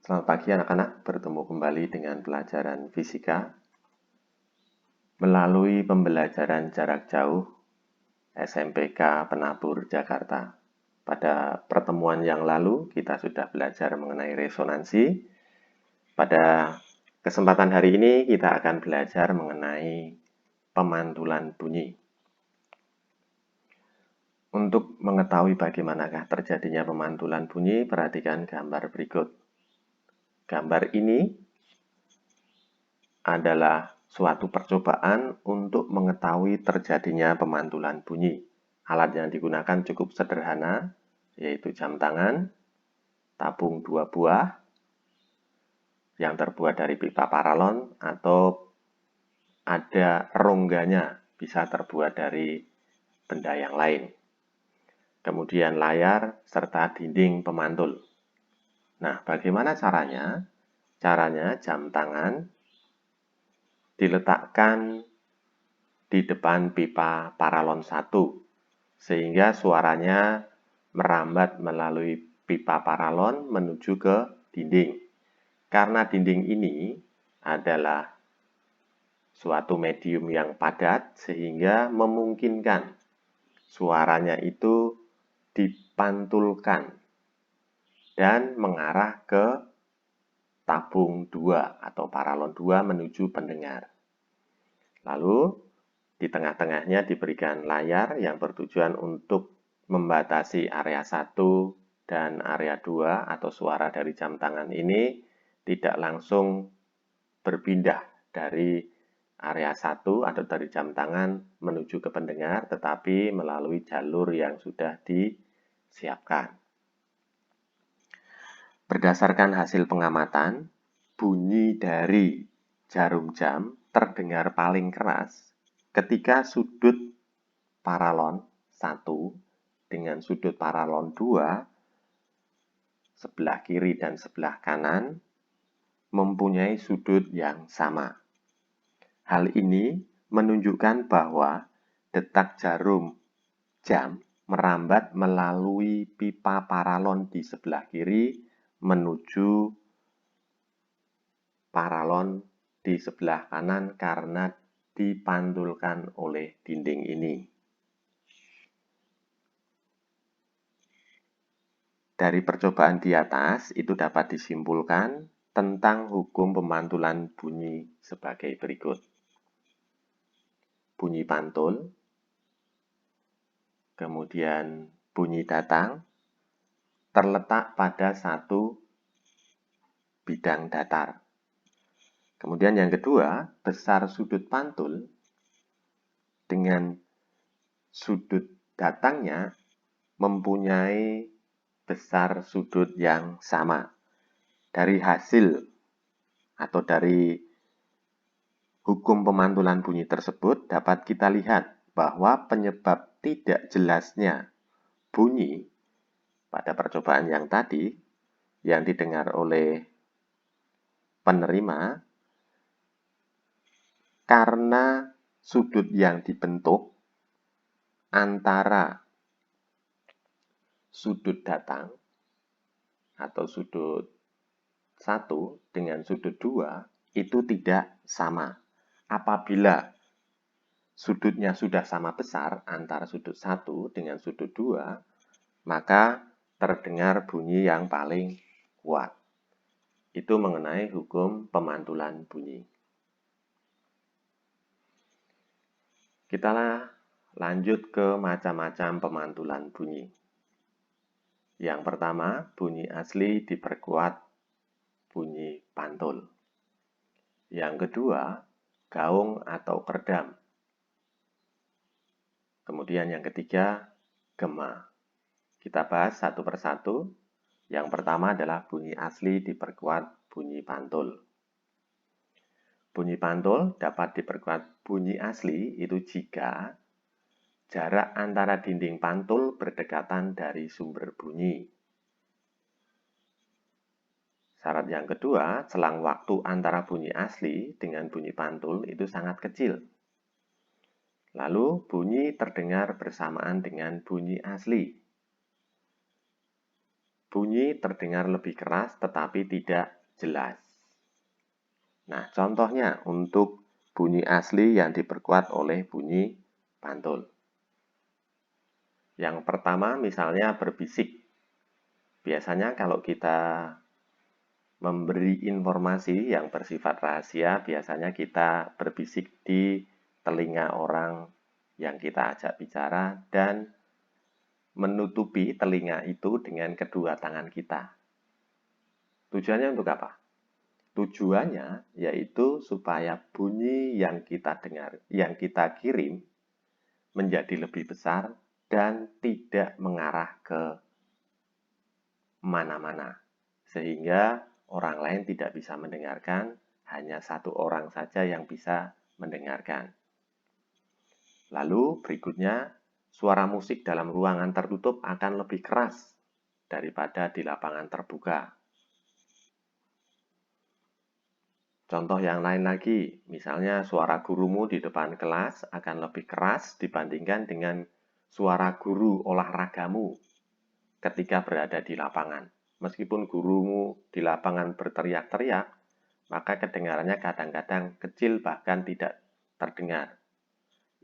Selamat pagi anak-anak, bertemu kembali dengan pelajaran fisika melalui pembelajaran jarak jauh SMPK Penabur Jakarta. Pada pertemuan yang lalu kita sudah belajar mengenai resonansi. Pada kesempatan hari ini kita akan belajar mengenai pemantulan bunyi. Untuk mengetahui bagaimanakah terjadinya pemantulan bunyi, perhatikan gambar berikut. Gambar ini adalah suatu percobaan untuk mengetahui terjadinya pemantulan bunyi. Alat yang digunakan cukup sederhana, yaitu jam tangan, tabung 2 buah, yang terbuat dari pipa paralon, atau ada rongganya, bisa terbuat dari benda yang lain. Kemudian layar, serta dinding pemantul. Nah, bagaimana caranya? Caranya jam tangan diletakkan di depan pipa paralon 1, sehingga suaranya merambat melalui pipa paralon menuju ke dinding. Karena dinding ini adalah suatu medium yang padat, sehingga memungkinkan suaranya itu dipantulkan dan mengarah ke tabung 2 atau paralon 2 menuju pendengar. Lalu di tengah-tengahnya diberikan layar yang bertujuan untuk membatasi area 1 dan area 2 atau suara dari jam tangan ini tidak langsung berpindah dari area 1 atau dari jam tangan menuju ke pendengar, tetapi melalui jalur yang sudah disiapkan. Berdasarkan hasil pengamatan, bunyi dari jarum jam terdengar paling keras ketika sudut paralon 1 dengan sudut paralon 2 sebelah kiri dan sebelah kanan mempunyai sudut yang sama. Hal ini menunjukkan bahwa detak jarum jam merambat melalui pipa paralon di sebelah kiri menuju paralon di sebelah kanan karena dipantulkan oleh dinding ini. Dari percobaan di atas, itu dapat disimpulkan tentang hukum pemantulan bunyi sebagai berikut. Bunyi pantul, kemudian bunyi datang, terletak pada satu bidang datar. Kemudian yang kedua, besar sudut pantul dengan sudut datangnya mempunyai besar sudut yang sama. Dari hasil atau dari hukum pemantulan bunyi tersebut dapat kita lihat bahwa penyebab tidak jelasnya bunyi pada percobaan yang tadi yang didengar oleh penerima karena sudut yang dibentuk antara sudut datang atau sudut 1 dengan sudut 2 itu tidak sama. Apabila sudutnya sudah sama besar antara sudut 1 dengan sudut 2, maka terdengar bunyi yang paling kuat. Itu mengenai hukum pemantulan bunyi. Kita lanjut ke macam-macam pemantulan bunyi. Yang pertama, bunyi asli diperkuat bunyi pantul. Yang kedua, gaung atau kerdam. Kemudian yang ketiga, gema. Kita bahas satu persatu. Yang pertama adalah bunyi asli diperkuat bunyi pantul. Bunyi pantul dapat diperkuat bunyi asli itu jika jarak antara dinding pantul berdekatan dari sumber bunyi. Syarat yang kedua, selang waktu antara bunyi asli dengan bunyi pantul itu sangat kecil. Lalu bunyi terdengar bersamaan dengan bunyi asli. bunyi terdengar lebih keras tetapi tidak jelas. Nah, contohnya untuk bunyi asli yang diperkuat oleh bunyi pantul. Yang pertama misalnya berbisik. Biasanya kalau kita memberi informasi yang bersifat rahasia, biasanya kita berbisik di telinga orang yang kita ajak bicara dan menutupi telinga itu dengan kedua tangan kita. Tujuannya untuk apa? Tujuannya yaitu supaya bunyi yang kita dengar, yang kita kirim menjadi lebih besar dan tidak mengarah ke mana-mana. Sehingga orang lain tidak bisa mendengarkan, hanya satu orang saja yang bisa mendengarkan. Lalu berikutnya, suara musik dalam ruangan tertutup akan lebih keras daripada di lapangan terbuka. Contoh yang lain lagi, misalnya suara gurumu di depan kelas akan lebih keras dibandingkan dengan suara guru olahragamu ketika berada di lapangan. Meskipun gurumu di lapangan berteriak-teriak, maka kedengarannya kadang-kadang kecil bahkan tidak terdengar.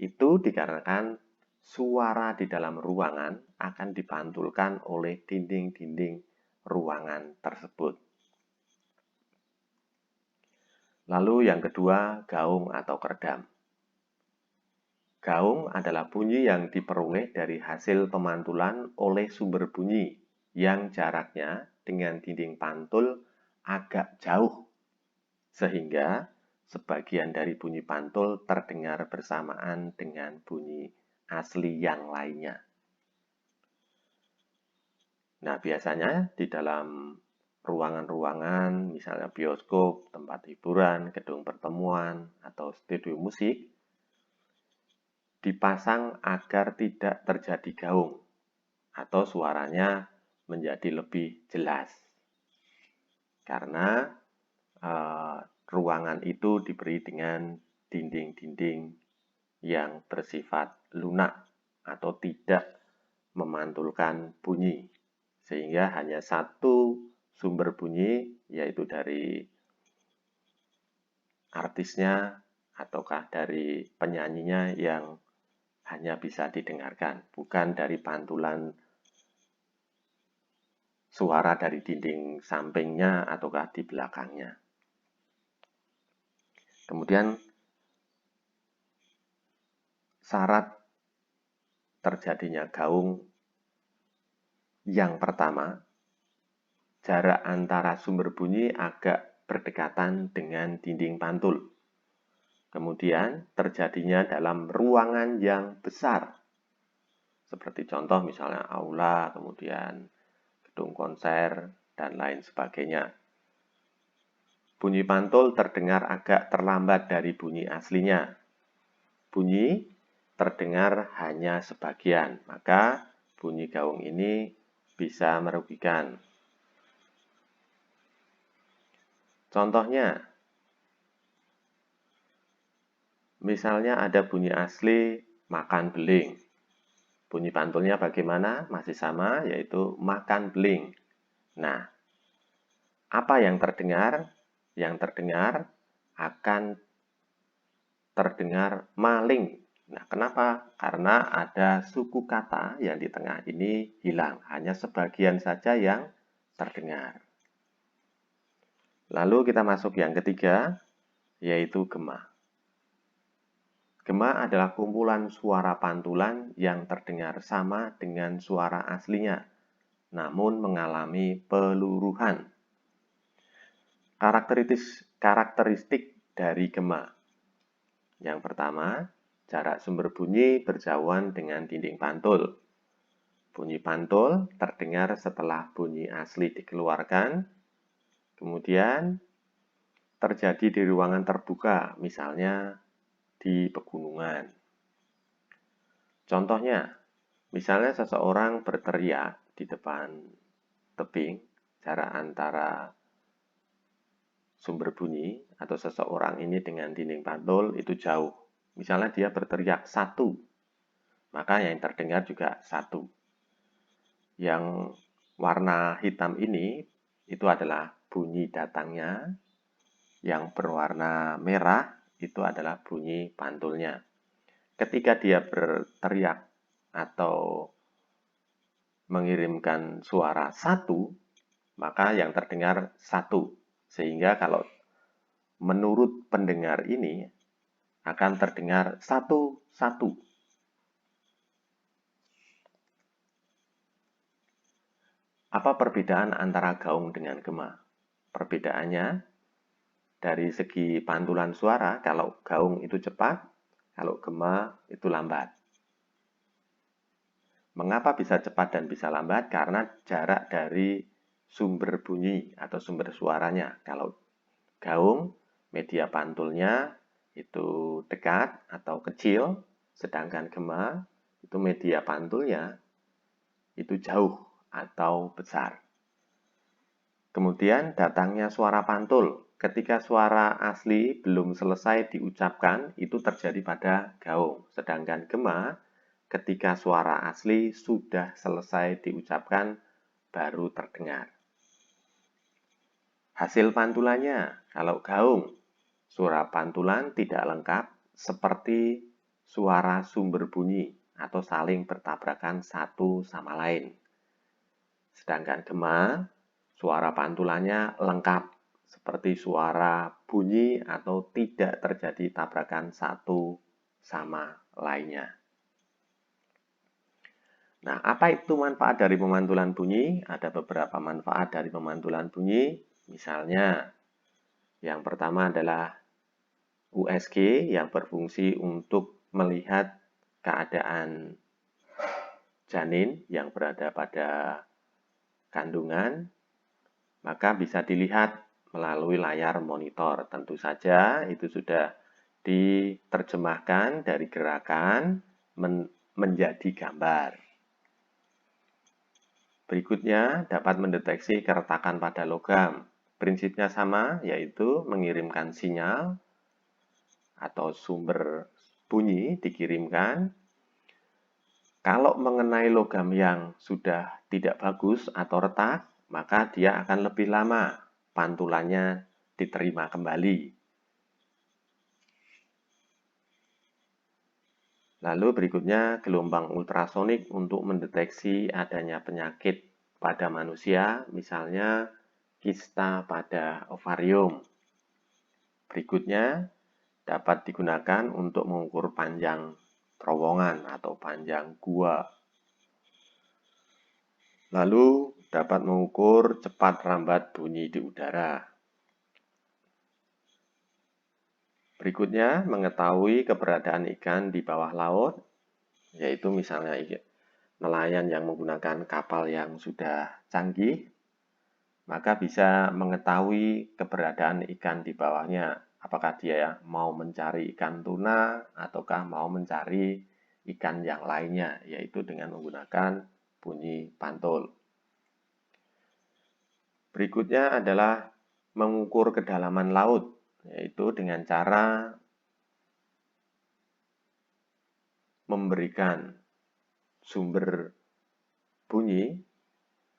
Itu dikarenakan suara di dalam ruangan akan dipantulkan oleh dinding-dinding ruangan tersebut. Lalu yang kedua, gaung atau keredam. Gaung adalah bunyi yang diperoleh dari hasil pemantulan oleh sumber bunyi yang jaraknya dengan dinding pantul agak jauh, sehingga sebagian dari bunyi pantul terdengar bersamaan dengan bunyi asli yang lainnya. Nah, biasanya di dalam ruangan-ruangan, misalnya bioskop, tempat hiburan, gedung pertemuan, atau studio musik, dipasang agar tidak terjadi gaung atau suaranya menjadi lebih jelas. Karena ruangan itu diberi dengan dinding-dinding yang bersifat lunak atau tidak memantulkan bunyi. Sehingga hanya satu sumber bunyi, yaitu dari artisnya ataukah dari penyanyinya yang hanya bisa didengarkan, bukan dari pantulan suara dari dinding sampingnya ataukah di belakangnya. Kemudian syarat terjadinya gaung yang pertama, jarak antara sumber bunyi agak berdekatan dengan dinding pantul. Kemudian terjadinya dalam ruangan yang besar, seperti contoh misalnya aula, kemudian gedung konser, dan lain sebagainya. Bunyi pantul terdengar agak terlambat dari bunyi aslinya. Bunyi terdengar hanya sebagian, maka bunyi gaung ini bisa merugikan. Contohnya, misalnya ada bunyi asli makan beling. Bunyi pantulnya bagaimana? Masih sama, yaitu makan beling. Nah, apa yang terdengar? Yang terdengar akan terdengar maling. Nah, kenapa? Karena ada suku kata yang di tengah ini hilang. Hanya sebagian saja yang terdengar. Lalu kita masuk yang ketiga, yaitu gema. Gema adalah kumpulan suara pantulan yang terdengar sama dengan suara aslinya, namun mengalami peluruhan. Karakteristik dari gema. Yang pertama, jarak sumber bunyi berjauhan dengan dinding pantul. Bunyi pantul terdengar setelah bunyi asli dikeluarkan. Kemudian terjadi di ruangan terbuka, misalnya di pegunungan. Contohnya, misalnya seseorang berteriak di depan tebing, jarak antara sumber bunyi atau seseorang ini dengan dinding pantul itu jauh. Misalnya dia berteriak 1, maka yang terdengar juga 1. Yang warna hitam ini itu adalah bunyi datangnya, yang berwarna merah itu adalah bunyi pantulnya. Ketika dia berteriak atau mengirimkan suara 1, maka yang terdengar 1. Sehingga kalau menurut pendengar ini akan terdengar 1, 1. Apa perbedaan antara gaung dengan gema? Perbedaannya dari segi pantulan suara, kalau gaung itu cepat, kalau gema itu lambat. Mengapa bisa cepat dan bisa lambat? Karena jarak dari sumber bunyi atau sumber suaranya. Kalau gaung, media pantulnya itu dekat atau kecil, sedangkan gema itu media pantulnya itu jauh atau besar. Kemudian datangnya suara pantul. Ketika suara asli belum selesai diucapkan, itu terjadi pada gaung. Sedangkan gema, ketika suara asli sudah selesai diucapkan, baru terdengar. Hasil pantulannya, kalau gaung, suara pantulan tidak lengkap seperti suara sumber bunyi atau saling bertabrakan satu sama lain. Sedangkan gema, suara pantulannya lengkap seperti suara bunyi atau tidak terjadi tabrakan satu sama lainnya. Nah, apa itu manfaat dari pemantulan bunyi? Ada beberapa manfaat dari pemantulan bunyi. Misalnya, yang pertama adalah USG yang berfungsi untuk melihat keadaan janin yang berada pada kandungan, maka bisa dilihat melalui layar monitor. Tentu saja itu sudah diterjemahkan dari gerakan menjadi gambar. Berikutnya, dapat mendeteksi keretakan pada logam. Prinsipnya sama, yaitu mengirimkan sinyal atau sumber bunyi dikirimkan. Kalau mengenai logam yang sudah tidak bagus atau retak, maka dia akan lebih lama pantulannya diterima kembali. Lalu berikutnya gelombang ultrasonik untuk mendeteksi adanya penyakit pada manusia, misalnya kista pada ovarium. Berikutnya dapat digunakan untuk mengukur panjang terowongan atau panjang gua. Lalu dapat mengukur cepat rambat bunyi di udara. Berikutnya, mengetahui keberadaan ikan di bawah laut, yaitu misalnya nelayan yang menggunakan kapal yang sudah canggih, maka bisa mengetahui keberadaan ikan di bawahnya. Apakah dia mau mencari ikan tuna ataukah mau mencari ikan yang lainnya, yaitu dengan menggunakan bunyi pantul. Berikutnya adalah mengukur kedalaman laut, yaitu dengan cara memberikan sumber bunyi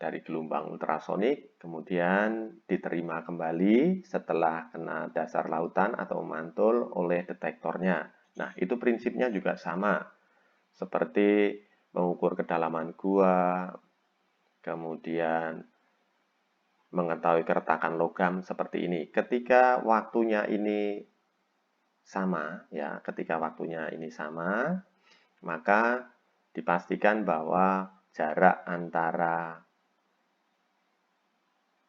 dari gelombang ultrasonik, kemudian diterima kembali setelah kena dasar lautan atau memantul oleh detektornya. Nah, itu prinsipnya juga sama, seperti mengukur kedalaman gua, kemudian mengetahui keretakan logam seperti ini. Ketika waktunya ini sama, maka dipastikan bahwa jarak antara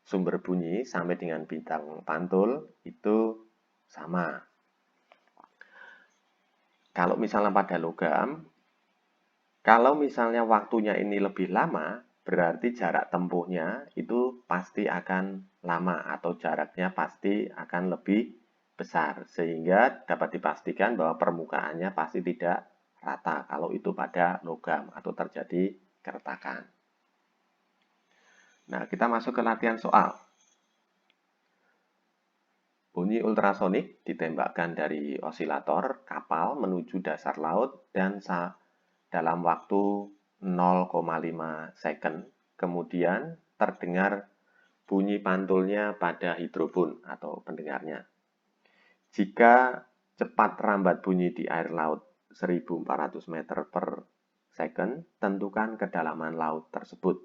sumber bunyi sampai dengan bintang pantul itu sama. Kalau misalnya pada logam, kalau misalnya waktunya ini lebih lama, berarti jarak tempuhnya itu pasti akan lama atau jaraknya pasti akan lebih besar. Sehingga dapat dipastikan bahwa permukaannya pasti tidak rata kalau itu pada logam atau terjadi keretakan. Nah, kita masuk ke latihan soal. Bunyi ultrasonik ditembakkan dari osilator kapal menuju dasar laut dan dalam waktu 0,5 second. Kemudian terdengar bunyi pantulnya pada hidrofon atau pendengarnya. Jika cepat rambat bunyi di air laut 1400 meter per second, tentukan kedalaman laut tersebut.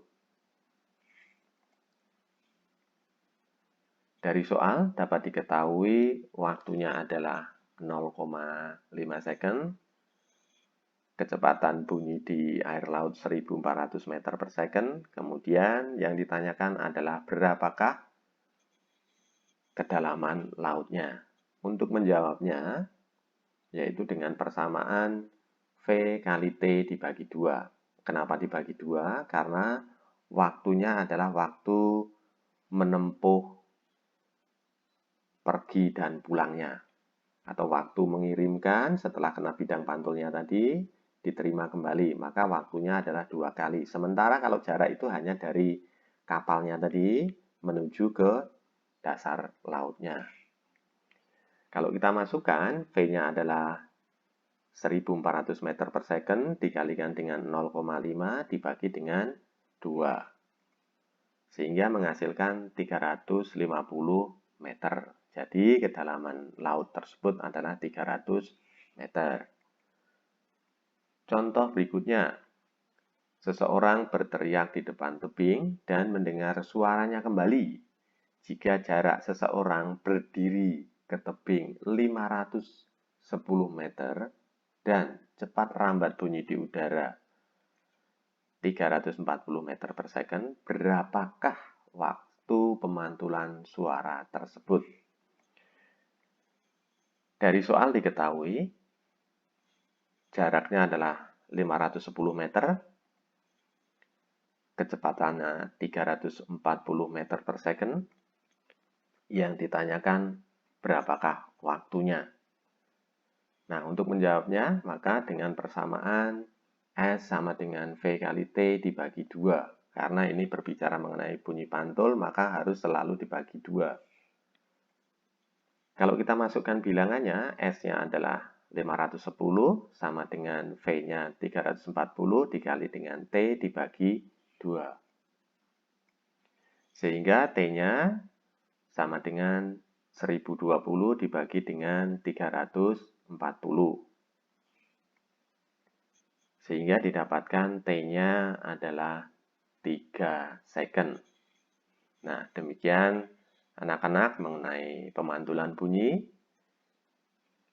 Dari soal dapat diketahui waktunya adalah 0,5 second. Kecepatan bunyi di air laut 1400 meter per second. Kemudian yang ditanyakan adalah berapakah kedalaman lautnya. Untuk menjawabnya, yaitu dengan persamaan V kali T dibagi 2. Kenapa dibagi 2? Karena waktunya adalah waktu menempuh pergi dan pulangnya. Atau waktu mengirimkan setelah kena bidang pantulnya tadi, diterima kembali, maka waktunya adalah 2 kali. Sementara kalau jarak itu hanya dari kapalnya tadi menuju ke dasar lautnya. Kalau kita masukkan, V-nya adalah 1400 meter per second dikalikan dengan 0,5 dibagi dengan 2. Sehingga menghasilkan 350 meter. Jadi kedalaman laut tersebut adalah 300 meter. Contoh berikutnya, seseorang berteriak di depan tebing dan mendengar suaranya kembali. Jika jarak seseorang berdiri ke tebing 510 meter dan cepat rambat bunyi di udara 340 meter per second, berapakah waktu pemantulan suara tersebut? Dari soal diketahui, jaraknya adalah 510 meter, kecepatannya 340 meter per second. Yang ditanyakan berapakah waktunya. Nah, untuk menjawabnya, maka dengan persamaan S sama dengan V kali T dibagi 2. Karena ini berbicara mengenai bunyi pantul, maka harus selalu dibagi 2. Kalau kita masukkan bilangannya, S-nya adalah 510 sama dengan V-nya 340 dikali dengan T dibagi 2. Sehingga T-nya sama dengan 1020 dibagi dengan 340. Sehingga didapatkan T-nya adalah 3 second. Nah, demikian anak-anak mengenai pemantulan bunyi.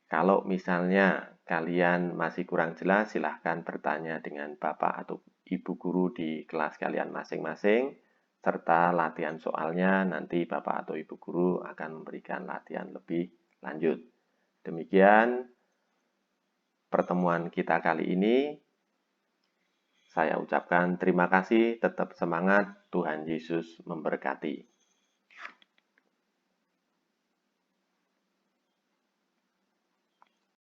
Kalau misalnya kalian masih kurang jelas, silahkan bertanya dengan Bapak atau Ibu guru di kelas kalian masing-masing. Serta latihan soalnya nanti Bapak atau Ibu guru akan memberikan latihan lebih lanjut. Demikian pertemuan kita kali ini. Saya ucapkan terima kasih, tetap semangat, Tuhan Yesus memberkati.